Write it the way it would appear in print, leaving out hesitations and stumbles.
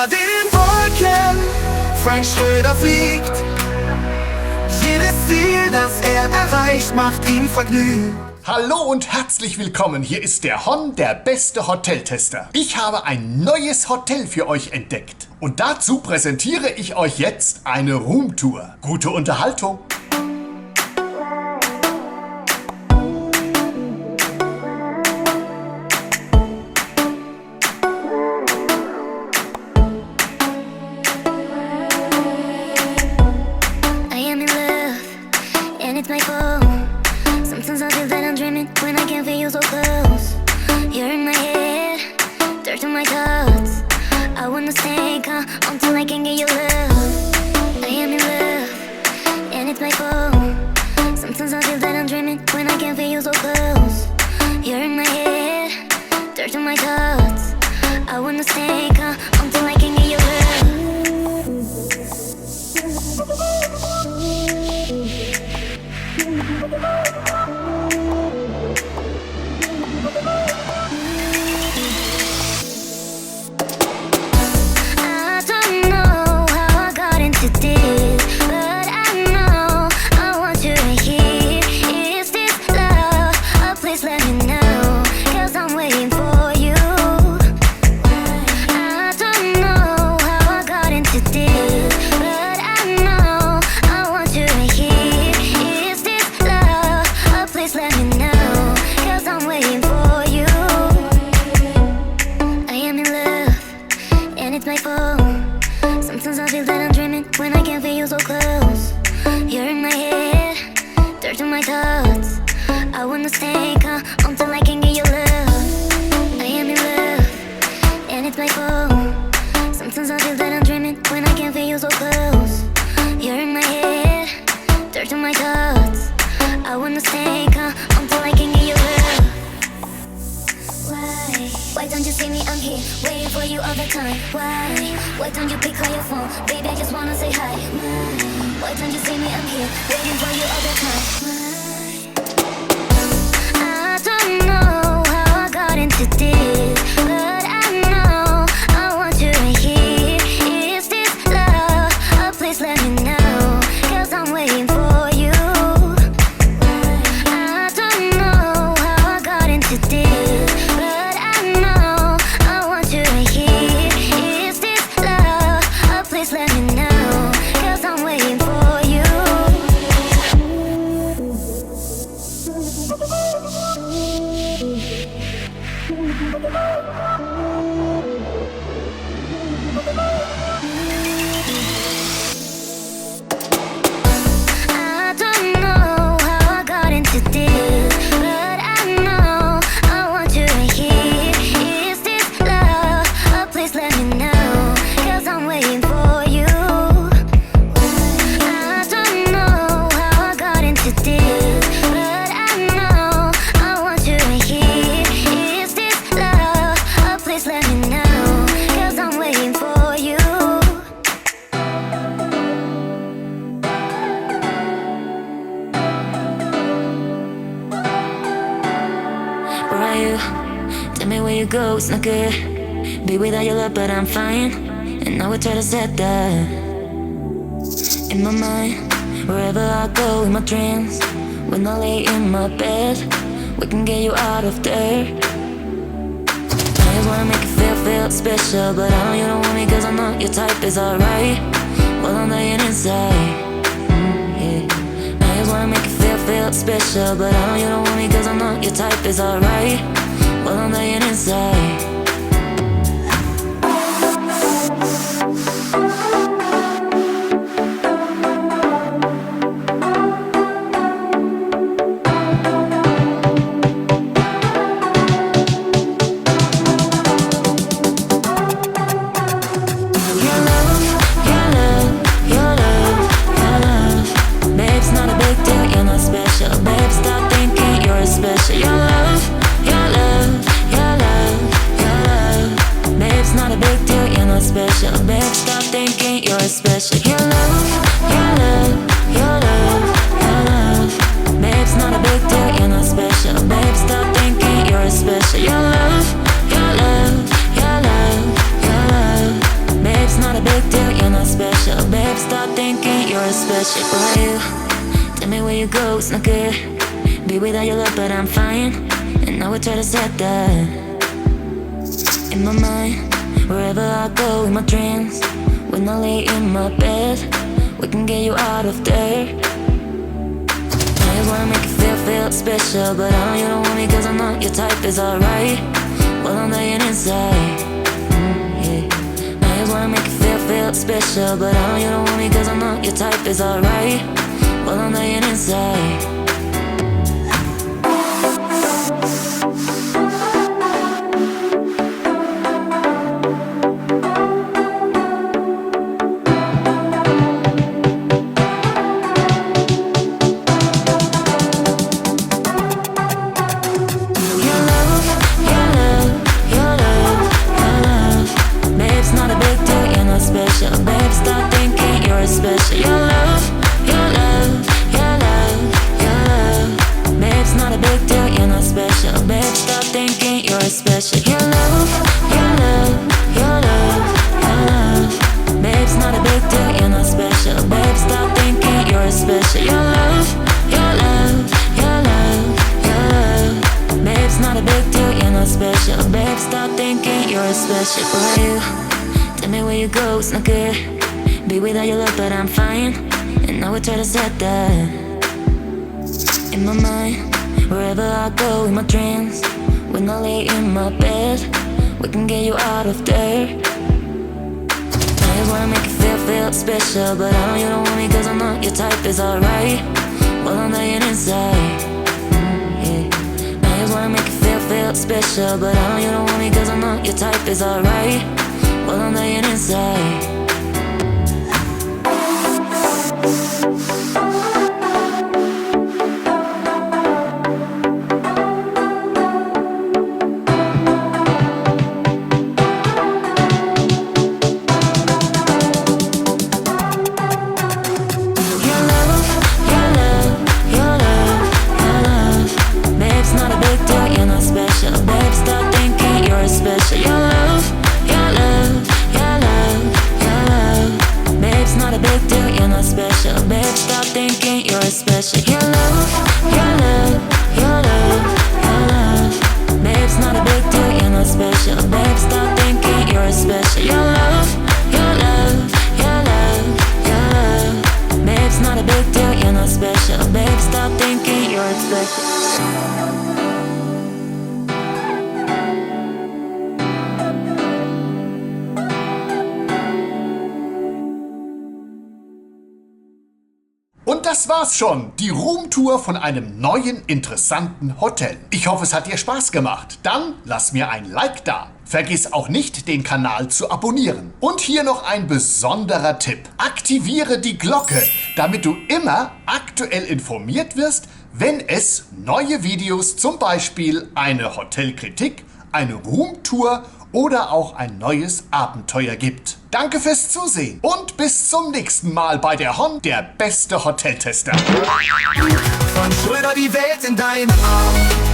über den Wolken. Frank Schröder fliegt. Jedes Ziel, das er erreicht, macht ihm Vergnügen. Hallo und herzlich willkommen, hier ist der Hon, der beste Hoteltester. Ich habe ein neues Hotel für euch entdeckt. Und dazu präsentiere ich euch jetzt eine Roomtour. Gute Unterhaltung! It's not good, be without your love, but I'm fine. And I would try to set that in my mind. Wherever I go in my dreams, when I lay in my bed, we can get you out of there. I just wanna make you feel special, but I know you don't want me, cause I know your type is alright. Well, I'm dying inside, yeah. I just wanna make you feel special, but I know you don't want me, cause I know your type is alright. Well, I'm dying inside. big deal, you're not special. Babe, stop thinking you're special. But you, tell me where you go, it's not good. Be without your love, but I'm fine. And I would try to set that in my mind. Wherever I go in my dreams, when I lay in my bed, we can get you out of there. I just wanna make you feel special, but I know you don't want me cause I know your type is alright. Well, I'm dying inside. Yeah. I just wanna make you feel special, but I know you don't want me cause I know your type is alright. Well, I'm dying inside. Try to set that in my mind. Wherever I go in my dreams, when I lay in my bed, we can get you out of there. I just wanna make you feel special, but I know you don't want me cause I know your type is alright. Well, I'm dying inside. Yeah. I just wanna make you feel special, but I know you don't want me cause I know your type is alright. Well, I'm dying inside. Und das war's schon, die Roomtour von einem neuen, interessanten Hotel. Ich hoffe, es hat dir Spaß gemacht. Dann lass mir ein Like da. Vergiss auch nicht, den Kanal zu abonnieren. Und hier noch ein besonderer Tipp. Aktiviere die Glocke, damit du immer aktuell informiert wirst, wenn es neue Videos, zum Beispiel eine Hotelkritik, eine Roomtour oder auch ein neues Abenteuer gibt. Danke fürs Zusehen und bis zum nächsten Mal bei der HON, der beste Hoteltester. Von Schröder die Welt in deinem Arm.